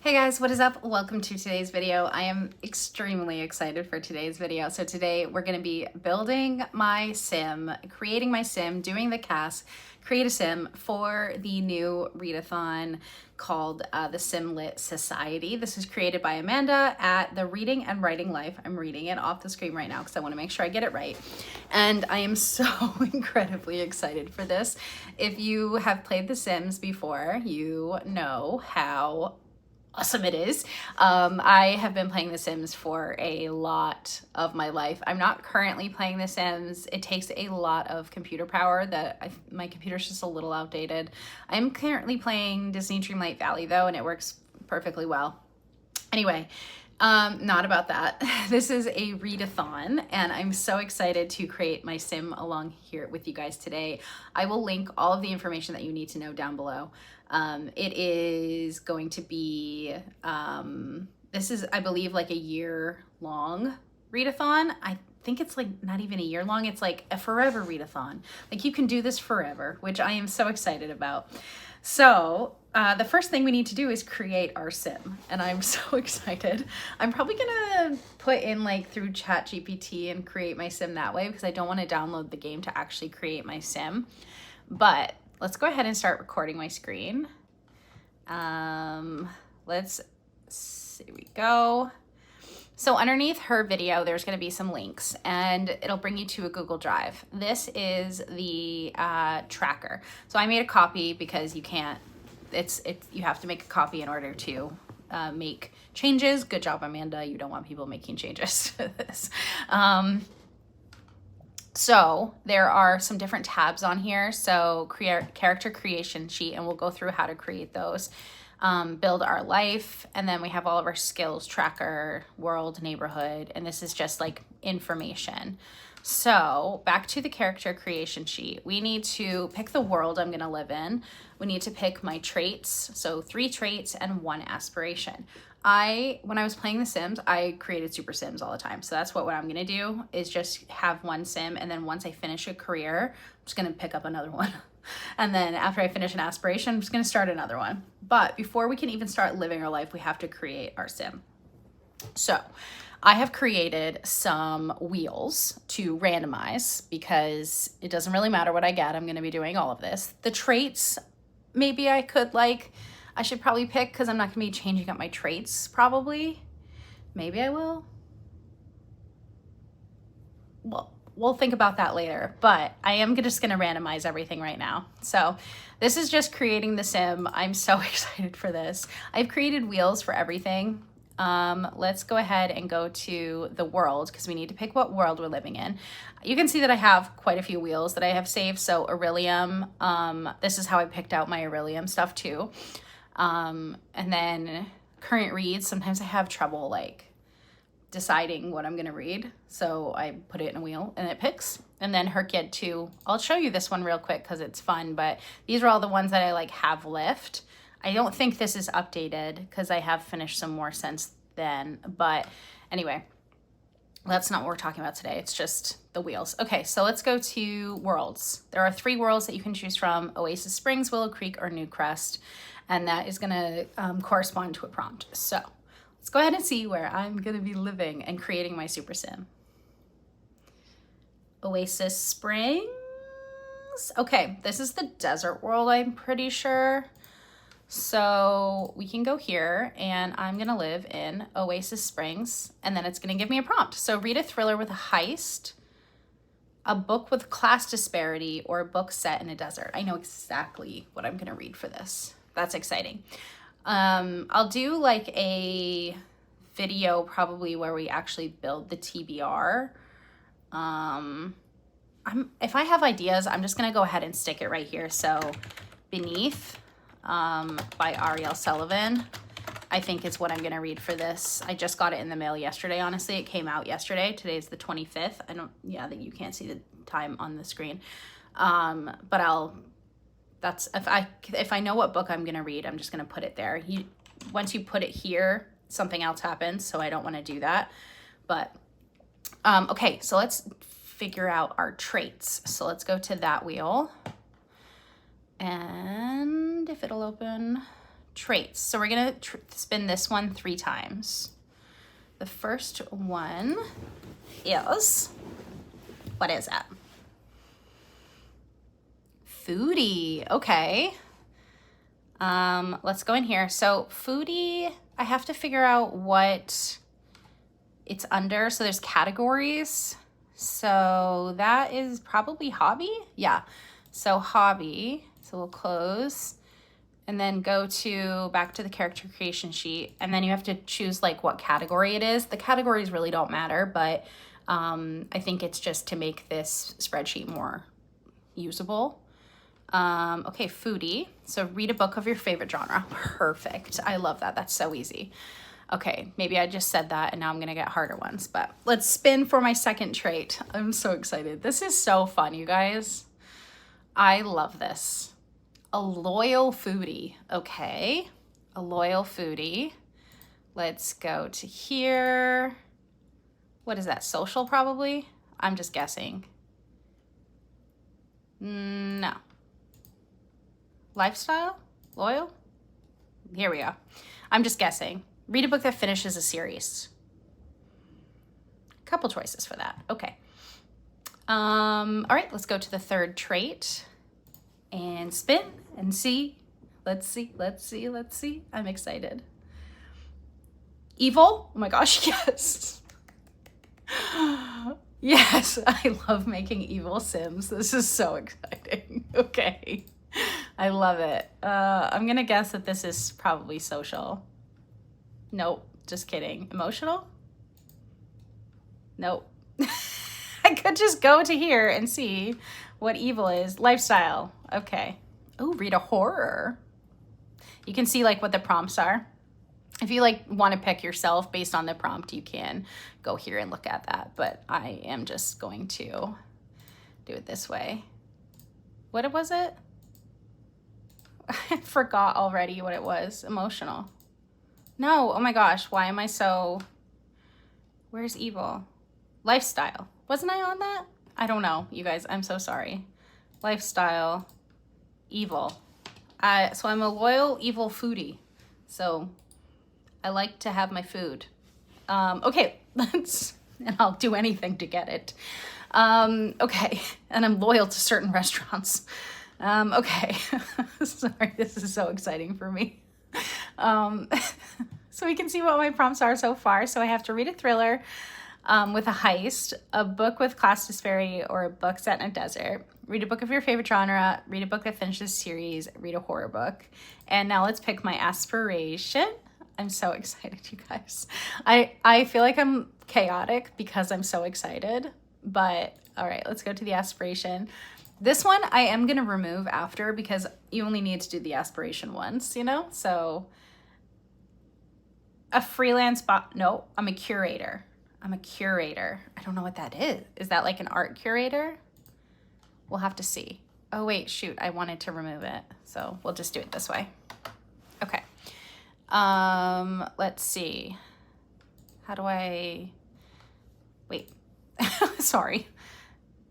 Hey guys, what is up? Welcome to today's video. I am extremely excited for today's video. So today we're going to be building my sim, creating my sim, doing the cast, create a sim for the new readathon called the Simlit Society. This is created by Amanda at the Reading and Writing Life. I'm reading it off the screen right now because I want to make sure I get it right. And I am so incredibly excited for this. If you have played The Sims before, you know how awesome it is. I have been playing The Sims for a lot of my life. I'm not currently playing The Sims. It takes a lot of computer power that my computer's just a little outdated. I'm currently playing Disney Dreamlight Valley though, and it works perfectly well. Anyway, not about that. This is a readathon, and I'm so excited to create my sim along here with you guys today. I will link all of the information that you need to know down below. It is going to be, this is, I believe, like a year-long readathon. I think it's like not even a year long. It's like a forever readathon. Like you can do this forever, which I am so excited about. So the first thing we need to do is create our sim, and I'm so excited. I'm probably gonna put in like through ChatGPT and create my sim that way because I don't want to download the game to actually create my sim. But let's go ahead and start recording my screen. Let's see, here we go. So underneath her video, there's going to be some links and it'll bring you to a Google Drive. This is the tracker. So I made a copy because you can't, you have to make a copy in order to make changes. Good job, Amanda. You don't want people making changes to this. So there are some different tabs on here. So character creation sheet, and we'll go through how to create those. Build our life, and then we have all of our skills, tracker, world, neighborhood, and this is just like information. So back to the character creation sheet, we need to pick the world I'm gonna live in. We need to pick my traits, so 3 traits and 1 aspiration. When I was playing The Sims, I created super sims all the time. So that's what I'm gonna do is just have 1 sim, and then once I finish a career, I'm just gonna pick up another one. And then after I finish an aspiration, I'm just gonna start another one. But before we can even start living our life, we have to create our sim. So I have created some wheels to randomize because it doesn't really matter what I get. I'm gonna be doing all of this. The traits, maybe I should probably pick because I'm not gonna be changing up my traits probably. Maybe I will. Well, we'll think about that later, but I am just gonna randomize everything right now. So this is just creating the sim. I'm so excited for this. I've created wheels for everything. Let's go ahead and go to the world because we need to pick what world we're living in. You can see that I have quite a few wheels that I have saved. So Aurelium, this is how I picked out my Aurelium stuff too. And then current reads, sometimes I have trouble like deciding what I'm gonna read. So I put it in a wheel and it picks. And then Herkyed 2, I'll show you this one real quick because it's fun, but these are all the ones that I like have left. I don't think this is updated because I have finished some more since then, but anyway, that's not what we're talking about today. It's just the wheels. Okay, so let's go to worlds. There are 3 worlds that you can choose from: Oasis Springs, Willow Creek, or Newcrest, and that is gonna correspond to a prompt. So let's go ahead and see where I'm gonna be living and creating my super sim. Oasis Springs. Okay, this is the desert world, I'm pretty sure. So we can go here and I'm gonna live in Oasis Springs, and then it's gonna give me a prompt. So read a thriller with a heist, a book with class disparity, or a book set in a desert. I know exactly what I'm gonna read for this. That's exciting. I'll do like a video probably where we actually build the TBR. If I have ideas, I'm just gonna go ahead and stick it right here. So Beneath, by Ariel Sullivan, I think is what I'm gonna read for this. I just got it in the mail yesterday. Honestly, it came out yesterday. Today's the 25th. That you can't see the time on the screen. But if I know what book I'm gonna read, I'm just gonna put it there. Once you put it here, something else happens, so I don't want to do that. But okay, so let's figure out our traits. So let's go to that wheel, and if it'll open, traits. So we're gonna spin this one 3 times. The first one is, what is that? Foodie, okay. Let's go in here. So foodie, I have to figure out what it's under. So there's categories. So that is probably hobby. Yeah. So hobby. So we'll close and then go back to the character creation sheet. And then you have to choose like what category it is. The categories really don't matter, but I think it's just to make this spreadsheet more usable. Okay, foodie. So read a book of your favorite genre. Perfect. I love that. That's so easy. Okay, maybe I just said that and now I'm gonna get harder ones, but let's spin for my second trait. I'm so excited. This is so fun, you guys. I love this. A loyal foodie. Okay, a loyal foodie. Let's go to here. What is that? Social, probably? I'm just guessing. No. Lifestyle? Loyal? Here we go. I'm just guessing. Read a book that finishes a series. Couple choices for that. Okay. All right, let's go to the third trait and spin and see. Let's see. I'm excited. Evil? Oh my gosh, yes. Yes, I love making evil Sims. This is so exciting. Okay. I love it. I'm gonna guess that this is probably social. Nope, just kidding. Emotional? Nope. I could just go to here and see what evil is. Lifestyle. Okay. Oh, read a horror. You can see like what the prompts are. If you like want to pick yourself based on the prompt, you can go here and look at that. But I am just going to do it this way. What was it? I forgot already what it was. Emotional. No, oh my gosh, why am I so... Where's evil? Lifestyle. Wasn't I on that? I don't know, you guys, I'm so sorry. Lifestyle, evil. So I'm a loyal, evil foodie. So I like to have my food. Okay, and I'll do anything to get it. Okay, and I'm loyal to certain restaurants. Okay, sorry, this is so exciting for me. So we can see what my prompts are so far. So I have to read a thriller with a heist, a book with class disparity, or a book set in a desert. Read a book of your favorite genre, read a book that finishes a series, read a horror book. And now let's pick my aspiration. I'm so excited, you guys. I feel like I'm chaotic because I'm so excited, but all right, let's go to the aspiration. This one I am gonna remove after because you only need to do the aspiration once, you know? So a freelance no, I'm a curator. I'm a curator. I don't know what that is. Is that like an art curator? We'll have to see. Oh wait, shoot, I wanted to remove it. So we'll just do it this way. Okay. Let's see. How do I, wait, sorry.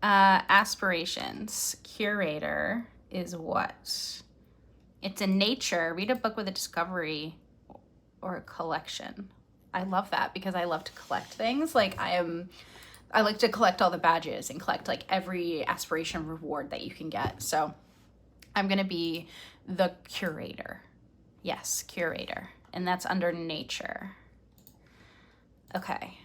Aspirations, curator is what? It's a nature, read a book with a discovery or a collection. I love that because I love to collect things. Like I like to collect all the badges and collect like every aspiration reward that you can get. So I'm gonna be the curator. Yes, curator. And that's under nature. Okay.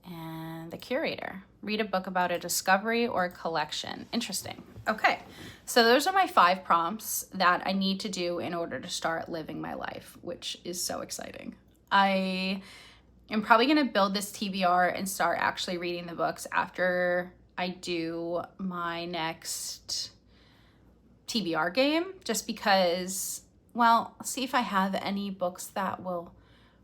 And the curator. Read a book about a discovery or a collection. Interesting. Okay. So those are my 5 prompts that I need to do in order to start living my life, which is so exciting. I am probably going to build this TBR and start actually reading the books after I do my next TBR game, just because, well, see if I have any books that will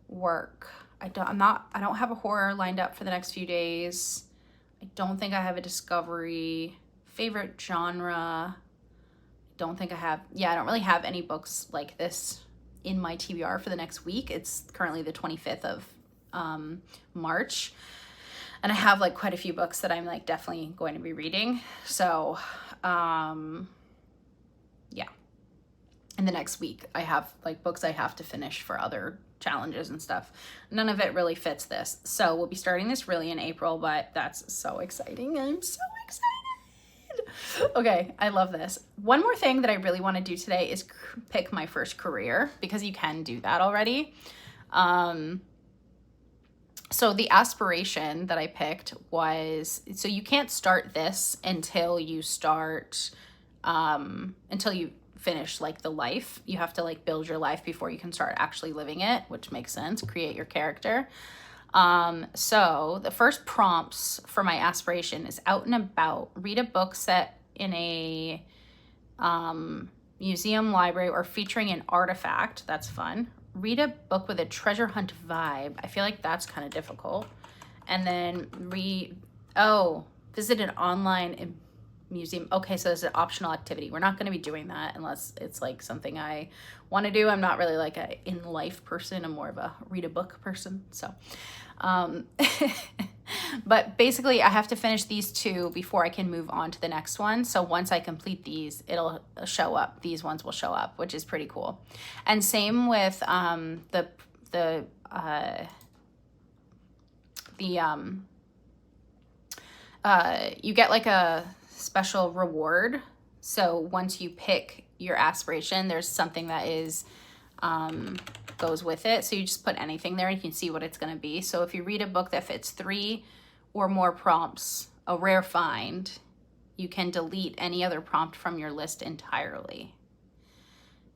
work. I don't have a horror lined up for the next few days. I don't think I have a discovery. Favorite genre, don't think I have. Yeah, I don't really have any books like this in my TBR for the next week. It's currently the 25th of March. And I have like quite a few books that I'm like definitely going to be reading. So, yeah. in the next week. I have like books I have to finish for other challenges and stuff. None of it really fits this. So we'll be starting this really in April, but that's so exciting. I'm so excited. Okay, I love this. One more thing that I really want to do today is pick my first career, because you can do that already. So the aspiration that I picked was, so you can't start this until you start, until you finish like the life. You have to like build your life before you can start actually living it, which makes sense. Create your character. So the first prompts for my aspiration is out and about. Read a book set in a museum, library, or featuring an artifact. That's fun. Read a book with a treasure hunt vibe. I feel like that's kind of difficult. And then visit an online museum. Okay, so it's an optional activity. We're not going to be doing that unless it's like something I want to do. I'm not really like a in life person. I'm more of a read a book person. So, but basically I have to finish these two before I can move on to the next one. So once I complete these, it'll show up. These ones will show up, which is pretty cool. And same with you get like a special reward. So once you pick your aspiration, there's something that is goes with it. So you just put anything there and you can see what it's going to be. So if you read a book that fits 3 or more prompts, a rare find, you can delete any other prompt from your list entirely.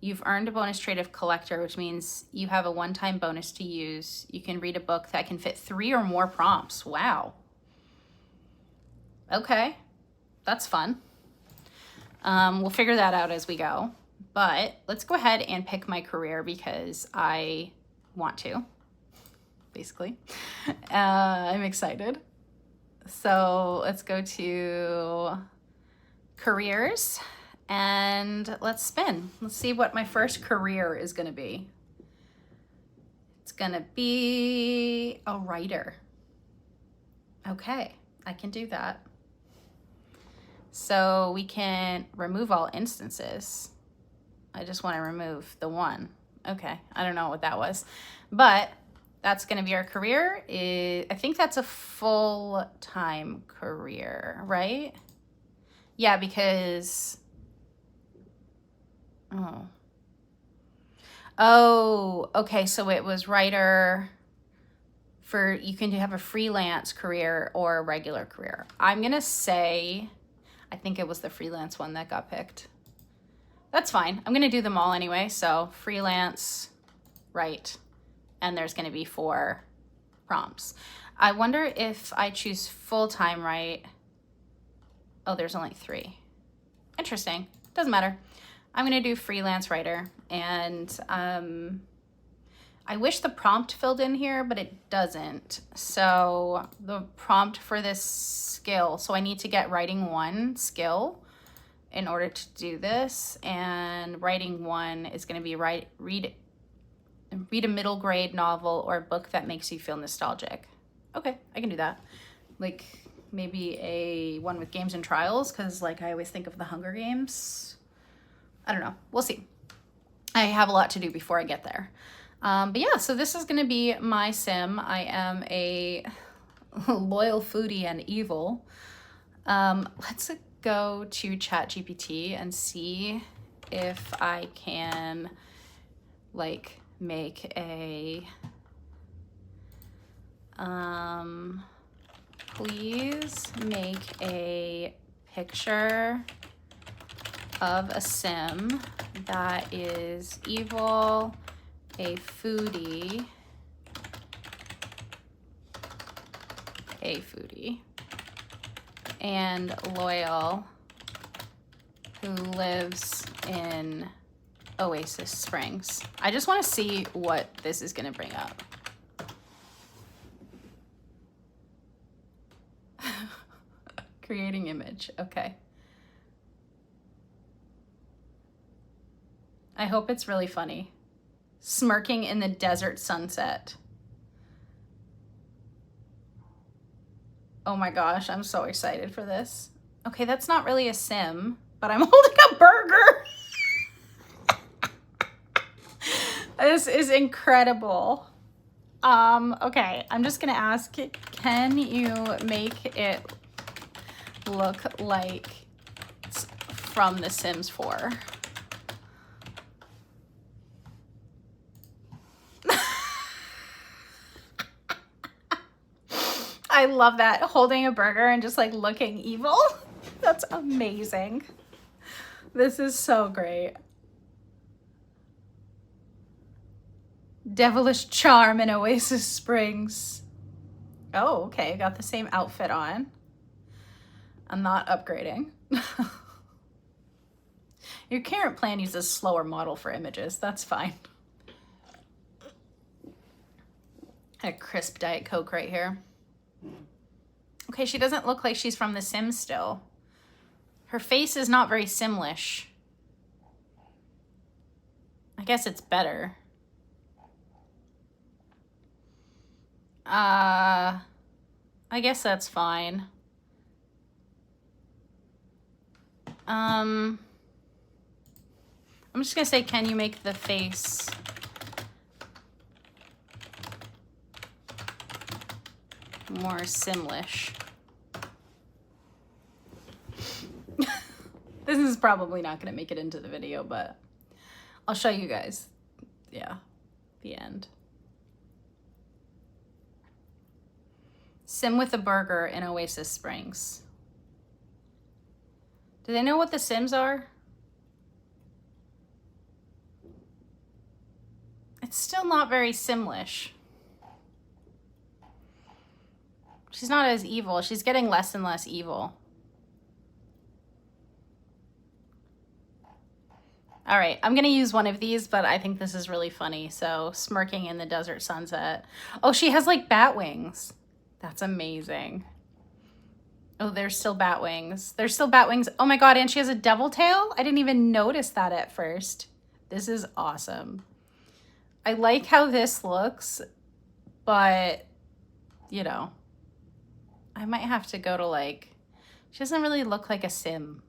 You've earned a bonus trait of collector, which means you have a one-time bonus to use. You can read a book that can fit 3 or more prompts. Wow. Okay, that's fun. We'll figure that out as we go. But let's go ahead and pick my career because I want to, basically. I'm excited. So let's go to careers and let's spin. Let's see what my first career is going to be. It's going to be a writer. Okay, I can do that. So we can remove all instances. I just want to remove the one. Okay, I don't know what that was, but that's going to be our career. I think that's a full-time career, right? Yeah, because, oh, okay, so it was writer for, you can have a freelance career or a regular career. I'm going to say, I think it was the freelance one that got picked. That's fine. I'm going to do them all anyway. So freelance, write, and there's going to be 4 prompts. I wonder if I choose full-time write. Oh, there's only 3. Interesting. Doesn't matter. I'm going to do freelance writer. And I wish the prompt filled in here, but it doesn't. So the prompt for this skill, so I need to get writing 1 skill in order to do this, and writing 1 is going to be read a middle grade novel or a book that makes you feel nostalgic. Okay, I can do that. Like maybe a one with games and trials, because like I always think of the Hunger Games. I don't know. We'll see. I have a lot to do before I get there. But yeah, so this is going to be my sim. I am a loyal foodie and evil. Let's go to ChatGPT and see if I can like make a please make a picture of a sim that is evil, a foodie, and loyal, who lives in Oasis Springs. I just want to see what this is going to bring up. Creating image. Okay. I hope it's really funny. Smirking in the desert sunset. Oh my gosh, I'm so excited for this. Okay, that's not really a sim, but I'm holding a burger. This is incredible. Okay, I'm just gonna ask, can you make it look like it's from The Sims 4? I love that, holding a burger and just like looking evil. That's amazing. This is so great. Devilish charm in Oasis Springs. Oh, okay, got the same outfit on. I'm not upgrading. Your current plan uses slower model for images. That's fine. A crisp Diet Coke right here. Okay, she doesn't look like she's from The Sims still. Her face is not very Simlish. I guess it's better. I guess that's fine. I'm just gonna say, can you make the face more Simlish? This is probably not gonna make it into the video, but I'll show you guys. Yeah, the end. Sim with a burger in Oasis Springs. Do they know what the Sims are? It's still not very Simlish. She's not as evil. She's getting less and less evil. All right, I'm gonna use one of these, but I think this is really funny. So, smirking in the desert sunset. Oh, she has like bat wings. That's amazing. Oh, there's still bat wings. There's still bat wings. Oh my God, and she has a devil tail? I didn't even notice that at first. This is awesome. I like how this looks, but, you know, I might have to go to like, she doesn't really look like a Sim.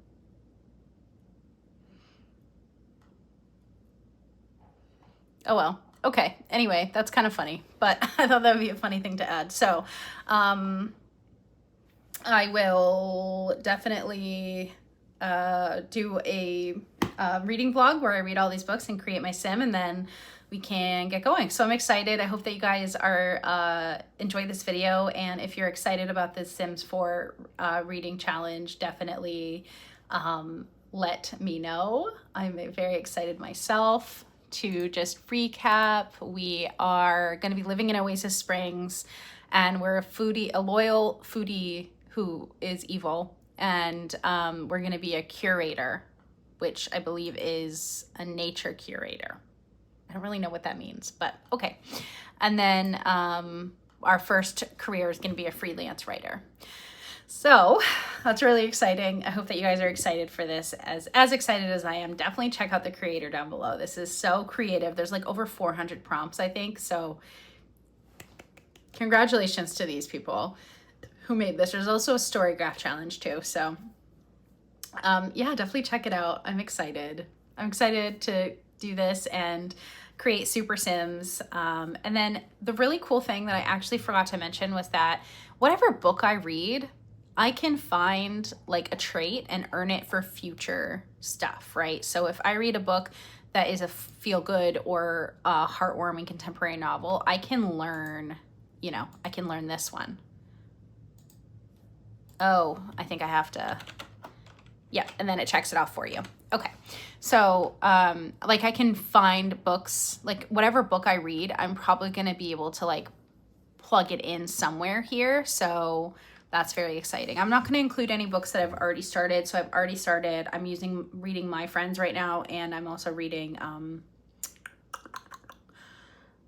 Oh well, okay. Anyway, that's kind of funny, but I thought that would be a funny thing to add. So, I will definitely do a reading vlog where I read all these books and create my sim, and then we can get going. So I'm excited. I hope that you guys are enjoy this video, and if you're excited about this Sims 4 reading challenge, definitely let me know. I'm very excited myself. To just recap, we are going to be living in Oasis Springs, and we're a loyal foodie who is evil, and we're going to be a curator, which I believe is a nature curator. I don't really know what that means, but okay. And then our first career is going to be a freelance writer. So that's really exciting. I hope that you guys are excited for this, as excited as I am. Definitely check out the creator down below. This is so creative. There's like over 400 prompts, I think. So congratulations to these people who made this. There's also a story graph challenge too. So yeah, definitely check it out. I'm excited. I'm excited to do this and create super Sims. And then the really cool thing that I actually forgot to mention was that whatever book I read, I can find like a trait and earn it for future stuff, right? So if I read a book that is a feel-good or a heartwarming contemporary novel, I can learn, you know, I can learn this one. Oh, I think I have to, yeah, and then it checks it off for you. Okay, so like I can find books, like whatever book I read, I'm probably gonna be able to like plug it in somewhere here. So that's very exciting. I'm not going to include any books that I've already started. So I've already started. I'm reading My Friends right now, and I'm also reading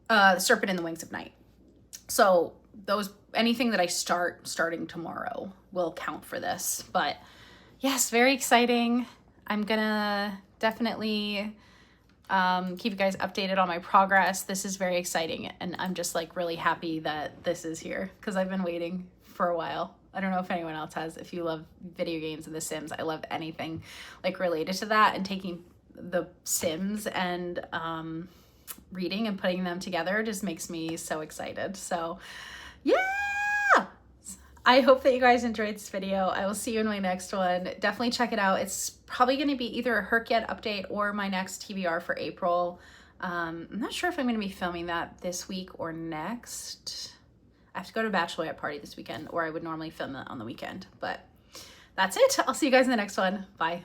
The Serpent in the Wings of Night. So anything that I starting tomorrow will count for this. But yes, very exciting. I'm gonna definitely keep you guys updated on my progress. This is very exciting, and I'm just like really happy that this is here because I've been waiting for a while. I don't know if anyone else has. If you love video games and The Sims, I love anything like related to that, and taking the Sims and reading and putting them together just makes me so excited. So yeah, I hope that you guys enjoyed this video. I will see you in my next one. Definitely check it out. It's probably going to be either a Herkyet update or my next TBR for April. I'm not sure if I'm going to be filming that this week or next. I have to go to a bachelorette party this weekend, or I would normally film it on the weekend. But that's it. I'll see you guys in the next one. Bye.